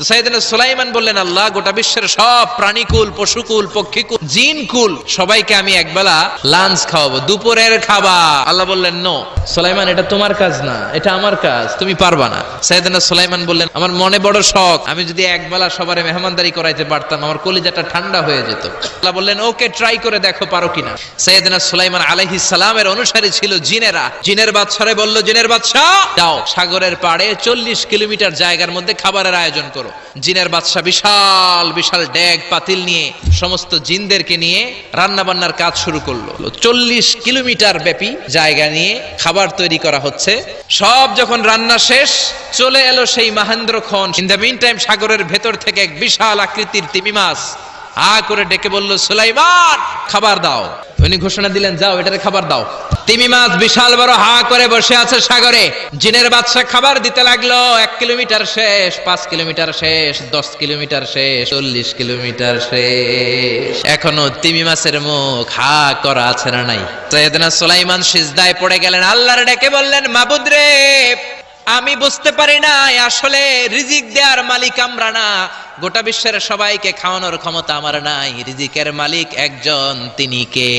সাইয়েদনা সুলাইমান বললেন, আল্লাহ, গোটা বিশ্বের সব প্রাণীকুল, পশুকুল, পক্ষীকুল, জিনকুল সবাইকে আমি একবেলা লাঞ্চ খাওয়াবো, দুপুরের খাবার। আল্লাহ বললেন, নো সুলাইমান, এটা তোমার কাজ না, এটা আমার কাজ, তুমি পারবা না। সাইয়েদনা সুলাইমান বললেন, আমার মনে বড় শখ, আমি যদি একবেলা সবারে মেহমানদারি করাইতে পারতাম, আমার কলিজাটা ঠান্ডা হয়ে যেত। আল্লাহ বললেন, ওকে, ট্রাই করে দেখো পারো কিনা। সাইয়েদনা সুলাইমান আলাইহিস সালামের অনুসারী ছিল জিনেরা। জিনের বাদশারে বলল, জিনের বাদশা, যাও সাগরের পাড়ে 40 কিলোমিটার জায়গার মধ্যে খাবারের আয়োজন করো। জিনের বাদশা বিশাল বিশাল ডেগ পাতিল নিয়ে সমস্ত জিনদেরকে নিয়ে রান্না বান্নার কাজ শুরু করলো। 40 কিলোমিটার ব্যাপী জায়গা নিয়ে খাবার তৈরি করা হচ্ছে। সব যখন রান্না শেষ, চলে এলো সেই মহেন্দ্রক্ষণ। ইন দ্য মিন টাইম সাগরের ভেতর থেকে এক বিশাল আকৃতির তিমি মাছ করে ডেকে বলল, সুলাইমান, খাবার দাও। উনি ঘোষণা দিলেন, যাও এটারে খাবার দাও। তিমি মাছ বিশাল বড় করে বসে আছে সাগরে। জিনের বাদশা খাবার দিতে লাগলো। 1 কিলোমিটার শেষ, 5 কিলোমিটার শেষ, 10 কিলোমিটার শেষ, 40 কিলোমিটার শেষ, এখনো তিমি মাছের মুখ করা আছে না নাই? সাইয়েদনা সুলাইমান সিজদায় পড়ে গেলেন, আল্লাহর ডেকে বললেন, মাবুদ রে, আমি বুঝতে পারি না, আসলে রিজিক দেওয়ার মালিক আমরা না, গোটা বিশ্বের সবাইকে খাওয়ানোর ক্ষমতা আমার নাই, রিজিকের মালিক একজন, তিনি কে?